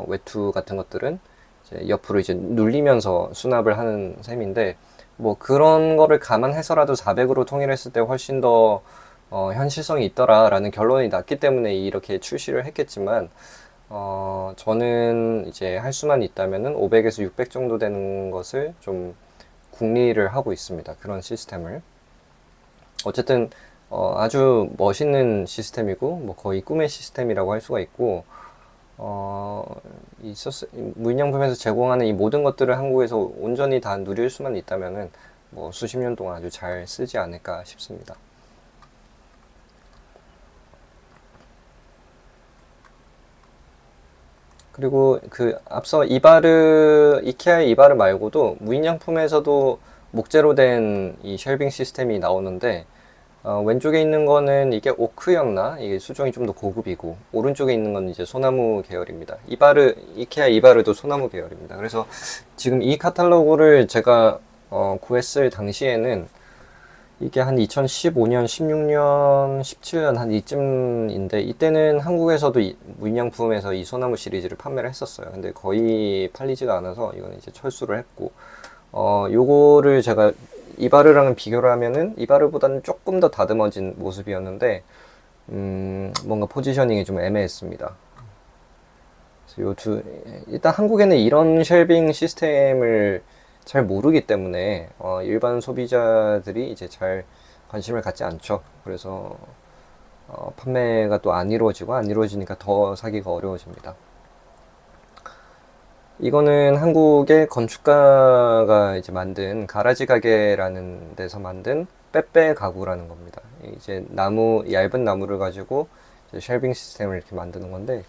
외투 같은 것들은 이제 옆으로 이제 눌리면서 수납을 하는 셈인데 뭐 그런 거를 감안해서라도 400으로 통일했을 때 훨씬 더 현실성이 있더라라는 결론이 났기 때문에 이렇게 출시를 했겠지만 저는 이제 할 수만 있다면은 500에서 600 정도 되는 것을 좀 궁리를 하고 있습니다. 그런 시스템을. 어쨌든 아주 멋있는 시스템이고 뭐 거의 꿈의 시스템이라고 할 수가 있고 무인양품에서 제공하는 이 모든 것들을 한국에서 온전히 다 누릴 수만 있다면은 뭐 수십 년 동안 아주 잘 쓰지 않을까 싶습니다. 그리고 그 앞서 이케아의 이바르 말고도 무인양품에서도 목재로 된 이 쉘빙 시스템이 나오는데 왼쪽에 있는 거는 이게 오크였나? 이게 수종이 좀 더 고급이고 오른쪽에 있는 건 이제 소나무 계열입니다. 이케아 이바르도 소나무 계열입니다. 그래서 지금 이 카탈로그를 제가 구했을 당시에는 이게 한 2015년, 16년, 17년 한 이쯤인데 이때는 한국에서도 무인양품에서 이 소나무 시리즈를 판매를 했었어요. 근데 거의 팔리지가 않아서 이거는 이제 철수를 했고 요거를 제가 이바르랑은 비교를 하면은 이바르보다는 조금 더 다듬어진 모습이었는데 뭔가 포지셔닝이 좀 애매했습니다. 일단 한국에는 이런 쉘빙 시스템을 잘 모르기 때문에 일반 소비자들이 이제 잘 관심을 갖지 않죠. 그래서 판매가 또 안 이루어지고 안 이루어지니까 더 사기가 어려워집니다. 이거는 한국의 건축가가 이제 만든 가라지 가게라는 데서 만든 빼빼 가구라는 겁니다. 이제 얇은 나무를 가지고 이제 쉘빙 시스템을 이렇게 만드는 건데,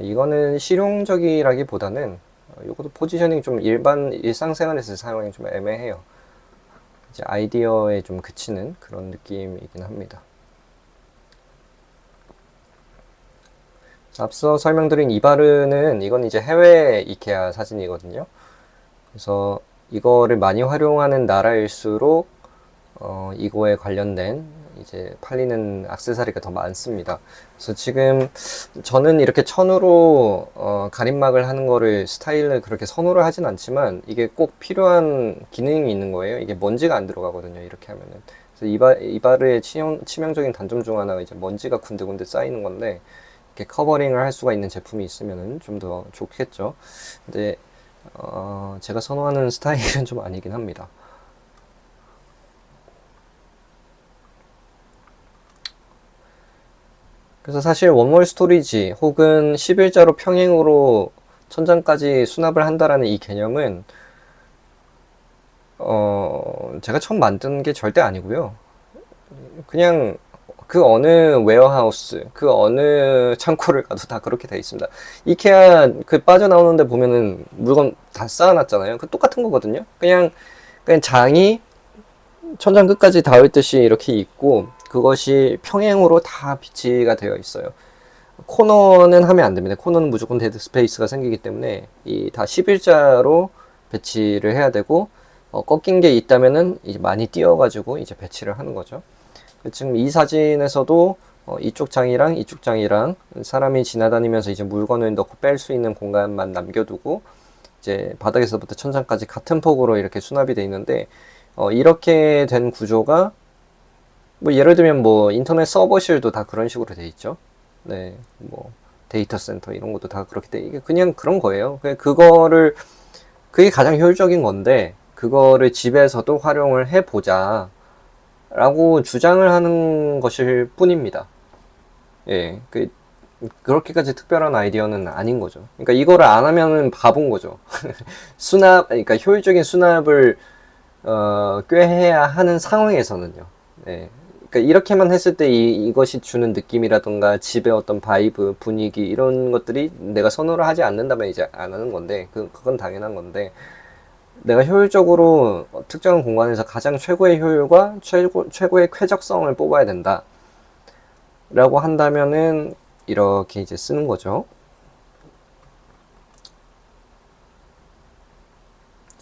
이거는 실용적이라기보다는, 이것도 포지셔닝 좀 일상생활에서 사용하기 좀 애매해요. 이제 아이디어에 좀 그치는 그런 느낌이긴 합니다. 앞서 설명드린 이바르는 이건 이제 해외 이케아 사진이거든요. 그래서 이거를 많이 활용하는 나라일수록 이거에 관련된 이제 팔리는 액세서리가 더 많습니다. 그래서 지금 저는 이렇게 천으로 가림막을 하는 거를 스타일을 그렇게 선호를 하진 않지만 이게 꼭 필요한 기능이 있는 거예요. 이게 먼지가 안 들어가거든요. 이렇게 하면은. 그래서 이바르의 치명적인 단점 중 하나가 이제 먼지가 군데군데 쌓이는 건데 이렇게 커버링을 할 수가 있는 제품이 있으면 좀 더 좋겠죠. 근데 제가 선호하는 스타일은 좀 아니긴 합니다. 그래서 사실 원월 스토리지 혹은 11자로 평행으로 천장까지 수납을 한다라는 이 개념은 제가 처음 만든 게 절대 아니고요. 그냥 그 어느 웨어하우스, 그 어느 창고를 가도 다 그렇게 돼 있습니다. 이케아 그 빠져나오는데 보면은 물건 다 쌓아놨잖아요. 그 똑같은 거거든요. 그냥 장이 천장 끝까지 닿을 듯이 이렇게 있고 그것이 평행으로 다 비치가 되어 있어요. 코너는 하면 안 됩니다. 코너는 무조건 데드 스페이스가 생기기 때문에 이 다 11자로 배치를 해야 되고 꺾인 게 있다면은 이제 많이 띄어가지고 이제 배치를 하는 거죠. 지금 이 사진에서도 이쪽 장이랑 이쪽 장이랑 사람이 지나다니면서 이제 물건을 넣고 뺄 수 있는 공간만 남겨두고 이제 바닥에서부터 천장까지 같은 폭으로 이렇게 수납이 돼 있는데 이렇게 된 구조가 뭐 예를 들면 뭐 인터넷 서버실도 다 그런 식으로 돼 있죠. 네, 뭐 데이터 센터 이런 것도 다 그렇게 돼 이게 그냥 그런 거예요. 그게 가장 효율적인 건데 그거를 집에서도 활용을 해보자 라고 주장을 하는 것일 뿐입니다. 예, 그렇게까지 특별한 아이디어는 아닌 거죠. 그러니까 이거를 안 하면은 바본 거죠. 그러니까 효율적인 수납을 꾀해야 하는 상황에서는요. 네. 그러니까 이렇게만 했을 때 이것이 주는 느낌이라던가 집의 어떤 바이브, 분위기 이런 것들이 내가 선호를 하지 않는다면 이제 안 하는 건데 그건 당연한 건데 내가 효율적으로 특정한 공간에서 가장 최고의 효율과 최고의 쾌적성을 뽑아야 된다 라고 한다면은 이렇게 이제 쓰는 거죠.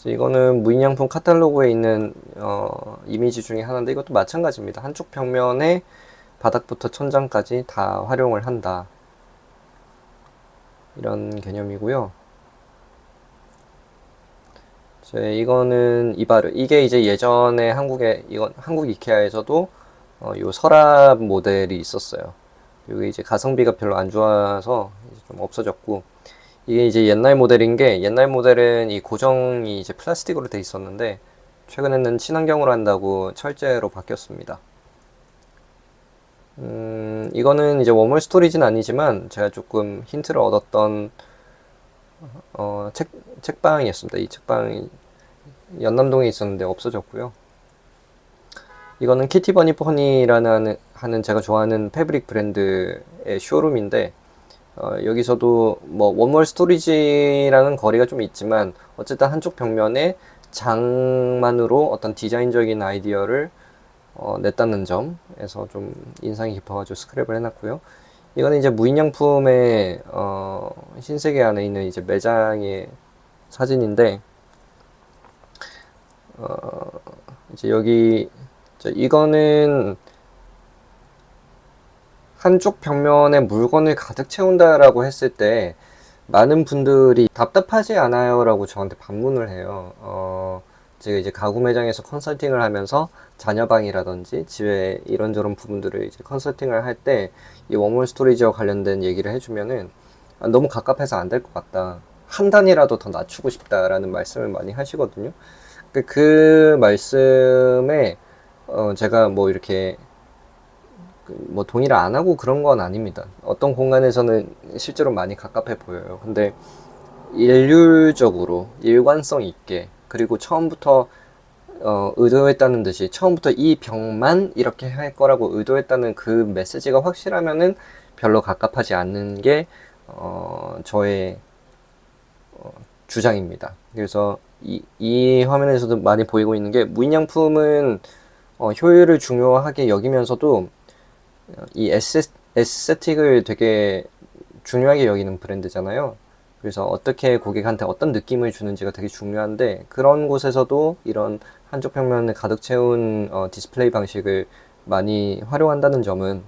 이거는 무인양품 카탈로그에 있는 이미지 중에 하나인데 이것도 마찬가지입니다. 한쪽 벽면에 바닥부터 천장까지 다 활용을 한다 이런 개념이고요. 이거는 이바르 이게 이제 예전에 한국 이케아에서도 요 서랍 모델이 있었어요. 그리고 이제 가성비가 별로 안 좋아서 이제 좀 없어졌고, 이게 이제 옛날 모델인 게, 옛날 모델은 이 고정이 이제 플라스틱으로 돼 있었는데 최근에는 친환경으로 한다고 철제로 바뀌었습니다. 이거는 이제 워멀 스토리지는 아니지만 제가 조금 힌트를 얻었던 책방이었습니다. 이 책방이 연남동에 있었는데 없어졌고요. 이거는 키티버니 퍼니라는 하는 제가 좋아하는 패브릭 브랜드의 쇼룸인데, 여기서도 뭐 원몰 스토리지라는 거리가 좀 있지만 어쨌든 한쪽 벽면에 장만으로 어떤 디자인적인 아이디어를 냈다는 점에서 좀 인상이 깊어가지고 스크랩을 해놨고요. 이거는 이제 무인양품의 신세계 안에 있는 이제 매장의 사진인데, 이제 여기 이거는 한쪽 벽면에 물건을 가득 채운다라고 했을 때 많은 분들이 답답하지 않아요? 라고 저한테 반문을 해요. 제가 이제 가구 매장에서 컨설팅을 하면서 자녀방이라든지 집에 이런저런 부분들을 이제 컨설팅을 할 때 이 워몰 스토리지와 관련된 얘기를 해주면은 너무 갑갑해서 안 될 것 같다. 한 단이라도 더 낮추고 싶다라는 말씀을 많이 하시거든요. 그 말씀에 제가 뭐 이렇게 뭐 동의를 안 하고 그런 건 아닙니다. 어떤 공간에서는 실제로 많이 갑갑해 보여요. 근데 일률적으로 일관성 있게, 그리고 처음부터 의도했다는 듯이 처음부터 이 벽만 이렇게 할 거라고 의도했다는 그 메시지가 확실하면은 별로 갑갑하지 않는 게 저의 주장입니다. 그래서 이 화면에서도 많이 보이고 있는 게, 무인양품은 효율을 중요하게 여기면서도 이 에스테틱을 되게 중요하게 여기는 브랜드잖아요. 그래서 어떻게 고객한테 어떤 느낌을 주는지가 되게 중요한데, 그런 곳에서도 이런 한쪽 벽면을 가득 채운 디스플레이 방식을 많이 활용한다는 점은,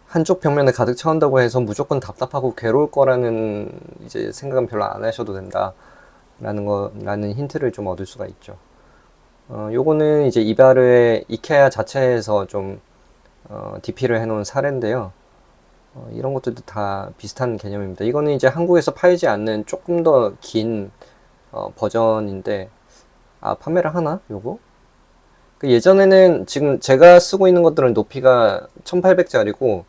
한쪽 벽면을 가득 채운다고 해서 무조건 답답하고 괴로울 거라는 이제 생각은 별로 안 하셔도 된다라는 힌트를 좀 얻을 수가 있죠. 요거는 이제 이바르의 이케아 자체에서 좀 DP를 해놓은 사례인데요. 이런 것들도 다 비슷한 개념입니다. 이거는 이제 한국에서 팔지 않는 조금 더 긴 버전인데, 판매를 하나? 요거? 예전에는 지금 제가 쓰고 있는 것들은 높이가 1800짜리고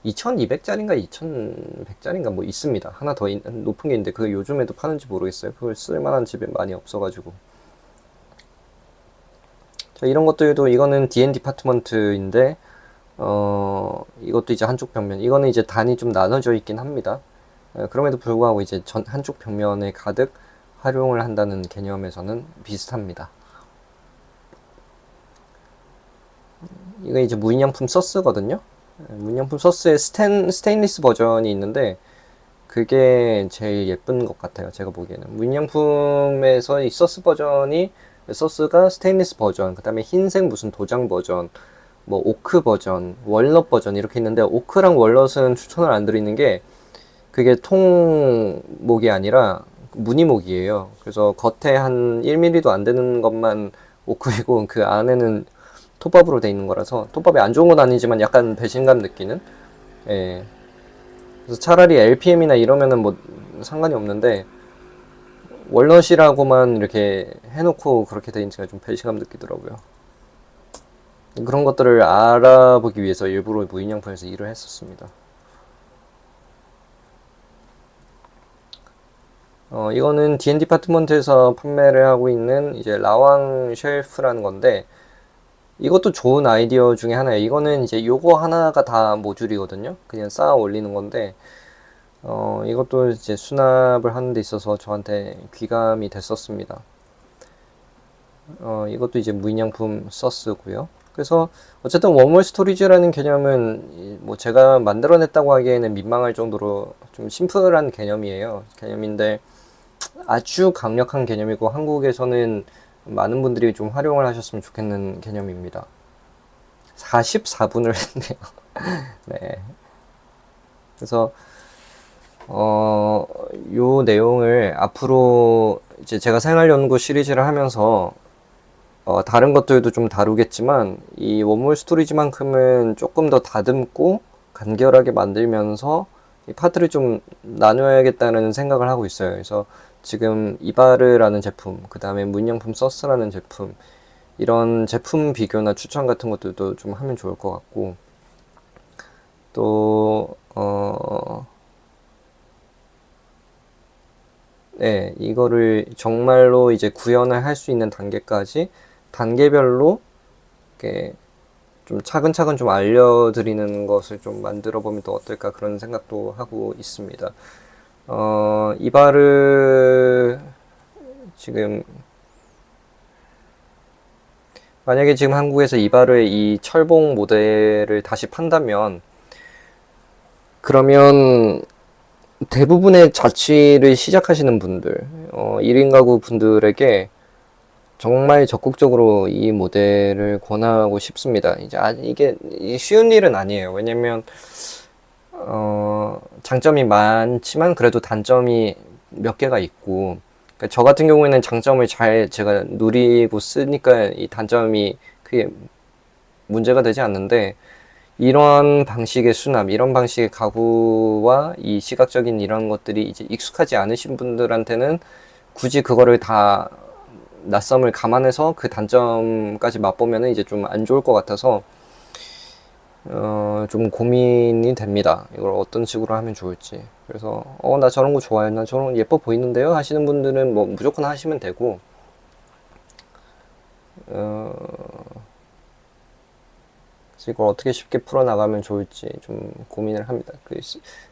2200짜리인가 2100짜리인가 뭐 있습니다. 하나 더 높은 게 있는데 그거 요즘에도 파는지 모르겠어요. 그걸 쓸만한 집에 많이 없어가지고. 자, 이런 것들도, 이거는 DN 디파트먼트인데 이것도 이제 한쪽 벽면, 이거는 이제 단이 좀 나눠져 있긴 합니다. 그럼에도 불구하고 이제 한쪽 벽면에 가득 활용을 한다는 개념에서는 비슷합니다. 이거 이제 무인양품 서스거든요. 무인양품 서스의 스테인리스 버전이 있는데 그게 제일 예쁜 것 같아요. 제가 보기에는 무인양품에서 이 서스가 스테인리스 버전, 그 다음에 흰색 무슨 도장 버전, 뭐 오크 버전, 월넛 버전 이렇게 있는데, 오크랑 월넛은 추천을 안 드리는 게 그게 통목이 아니라 무늬목이에요. 그래서 겉에 한 1mm도 안 되는 것만 오크이고 그 안에는 톱밥으로 돼 있는 거라서, 톱밥이 안 좋은 건 아니지만 약간 배신감 느끼는. 예. 그래서 차라리 LPM이나 이러면은 뭐 상관이 없는데, 월넛이라고만 이렇게 해놓고 그렇게 돼 있으니까 좀 배신감 느끼더라고요. 그런 것들을 알아보기 위해서 일부러 무인양품에서 일을 했었습니다. 이거는 DN 디파트먼트에서 판매를 하고 있는 이제 라왕 쉘프라는 건데, 이것도 좋은 아이디어 중에 하나예요. 이거는 이제 요거 하나가 다 모듈이거든요. 그냥 쌓아 올리는 건데, 이것도 이제 수납을 하는 데 있어서 저한테 귀감이 됐었습니다. 이것도 이제 무인양품 서스고요. 그래서 어쨌든 워멀 스토리지라는 개념은 뭐 제가 만들어냈다고 하기에는 민망할 정도로 좀 심플한 개념인데 아주 강력한 개념이고, 한국에서는 많은 분들이 좀 활용을 하셨으면 좋겠는 개념입니다. 44분을 했네요. 네. 그래서 요 내용을 앞으로 이제 제가 생활연구 시리즈를 하면서 다른 것들도 좀 다루겠지만, 이 원몰 스토리지만큼은 조금 더 다듬고 간결하게 만들면서 이 파트를 좀 나눠야겠다는 생각을 하고 있어요. 그래서 지금 이바르라는 제품, 그 다음에 무인양품 서스라는 제품, 이런 제품 비교나 추천 같은 것들도 좀 하면 좋을 것 같고, 또 네, 이거를 정말로 이제 구현을 할 수 있는 단계까지 단계별로 이렇게 좀 차근차근 좀 알려드리는 것을 좀 만들어 보면 또 어떨까 그런 생각도 하고 있습니다. 이바르 지금 만약에 지금 한국에서 이바르의 이 철봉 모델을 다시 판다면 그러면 대부분의 자취를 시작하시는 분들, 1인 가구 분들에게 정말 적극적으로 이 모델을 권하고 싶습니다. 이제 이게 쉬운 일은 아니에요. 왜냐면 장점이 많지만 그래도 단점이 몇 개가 있고, 그러니까 저 같은 경우에는 장점을 잘 제가 누리고 쓰니까 이 단점이 크게 문제가 되지 않는데, 이런 방식의 수납, 이런 방식의 가구와 이 시각적인 이런 것들이 이제 익숙하지 않으신 분들한테는 굳이 그거를 다 낯섦을 감안해서 그 단점까지 맛보면은 이제 좀 안 좋을 것 같아서 좀 고민이 됩니다. 이걸 어떤 식으로 하면 좋을지. 그래서 나 저런 거 좋아요. 나 저런 거 예뻐 보이는데요 하시는 분들은 뭐 무조건 하시면 되고, 그래서 이걸 어떻게 쉽게 풀어나가면 좋을지 좀 고민을 합니다.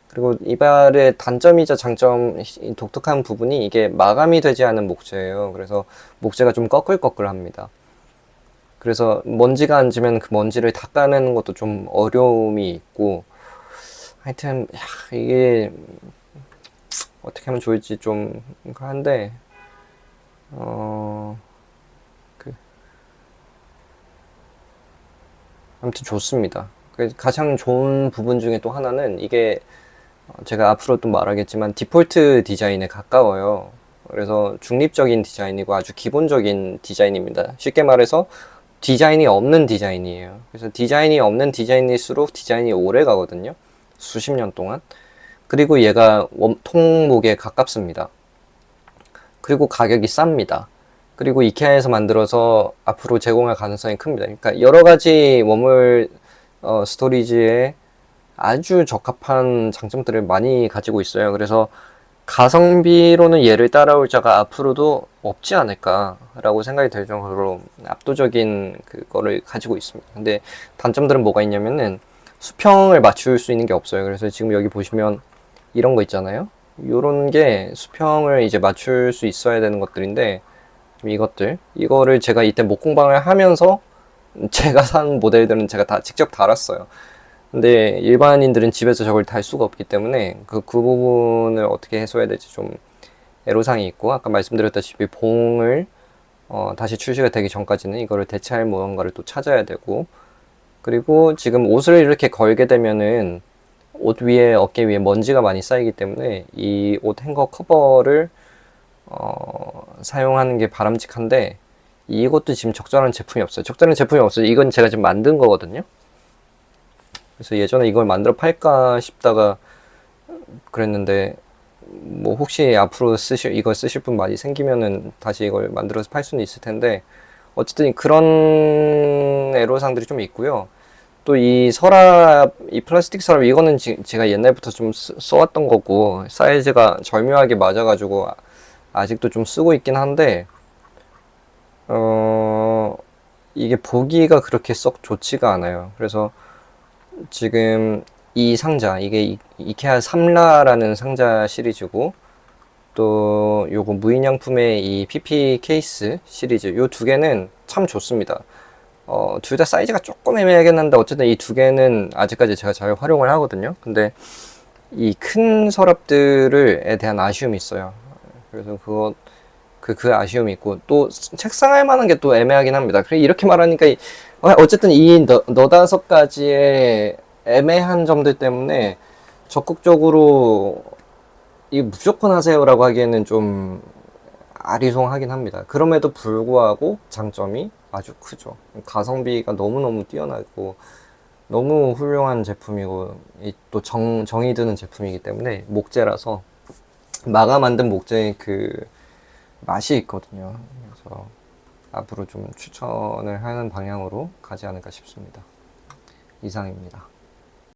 그리고 이발의 단점이자 장점, 독특한 부분이 이게 마감이 되지 않은 목재예요. 그래서 목재가 좀 꺼끌꺼끌합니다. 그래서 먼지가 앉으면 그 먼지를 닦아내는 것도 좀 어려움이 있고, 하여튼 이게 어떻게 하면 좋을지 좀 한데, 그 아무튼 좋습니다. 가장 좋은 부분 중에 또 하나는 이게 제가 앞으로 또 말하겠지만 디폴트 디자인에 가까워요. 그래서 중립적인 디자인이고 아주 기본적인 디자인입니다. 쉽게 말해서 디자인이 없는 디자인이에요. 그래서 디자인이 없는 디자인일수록 디자인이 오래 가거든요. 수십 년 동안. 그리고 얘가 통목에 가깝습니다. 그리고 가격이 쌉니다. 그리고 이케아에서 만들어서 앞으로 제공할 가능성이 큽니다. 그러니까 여러 가지 웜홀 스토리지에 아주 적합한 장점들을 많이 가지고 있어요. 그래서 가성비로는 얘를 따라올 자가 앞으로도 없지 않을까라고 생각이 들 정도로 압도적인 그거를 가지고 있습니다. 근데 단점들은 뭐가 있냐면은 수평을 맞출 수 있는 게 없어요. 그래서 지금 여기 보시면 이런 거 있잖아요. 요런 게 수평을 이제 맞출 수 있어야 되는 것들인데, 이거를 제가 이때 목공방을 하면서 제가 산 모델들은 제가 다 직접 달았어요. 근데 일반인들은 집에서 저걸 달 수가 없기 때문에 그 부분을 어떻게 해소해야 될지 좀 애로사항이 있고, 아까 말씀드렸다시피 봉을 다시 출시가 되기 전까지는 이거를 대체할 무언가를 또 찾아야 되고, 그리고 지금 옷을 이렇게 걸게 되면은 옷 위에, 어깨 위에 먼지가 많이 쌓이기 때문에 이 옷 행거 커버를 사용하는 게 바람직한데, 이것도 지금 적절한 제품이 없어요. 적절한 제품이 없어요. 이건 제가 지금 만든 거거든요. 그래서 예전에 이걸 만들어 팔까 싶다가 그랬는데, 뭐 혹시 앞으로 이걸 쓰실 분 많이 생기면은 다시 이걸 만들어서 팔 수는 있을 텐데, 어쨌든 그런 애로사항들이 좀 있고요. 또 이 서랍, 이 플라스틱 서랍, 이거는 제가 옛날부터 좀 써왔던 거고 사이즈가 절묘하게 맞아가지고 아직도 좀 쓰고 있긴 한데, 이게 보기가 그렇게 썩 좋지가 않아요. 그래서 지금 이 상자, 이게 이케아 삼라라는 상자 시리즈고, 또 요거 무인양품의 이 PP 케이스 시리즈, 요 두 개는 참 좋습니다. 둘 다 사이즈가 조금 애매하긴 한데 어쨌든 이 두 개는 아직까지 제가 잘 활용을 하거든요. 근데 이 큰 서랍들에 대한 아쉬움이 있어요. 그래서 그 아쉬움이 있고, 또 책상할 만한 게 또 애매하긴 합니다. 그래, 이렇게 말하니까 어쨌든 이 너다섯 가지의 애매한 점들 때문에 적극적으로 이 무조건 하세요라고 하기에는 좀 아리송하긴 합니다. 그럼에도 불구하고 장점이 아주 크죠. 가성비가 너무너무 뛰어나고, 너무 훌륭한 제품이고 또 정이 드는 제품이기 때문에 목재라서 마가 만든 목재의 그 맛이 있거든요. 그래서 앞으로 좀 추천을 하는 방향으로 가지 않을까 싶습니다. 이상입니다.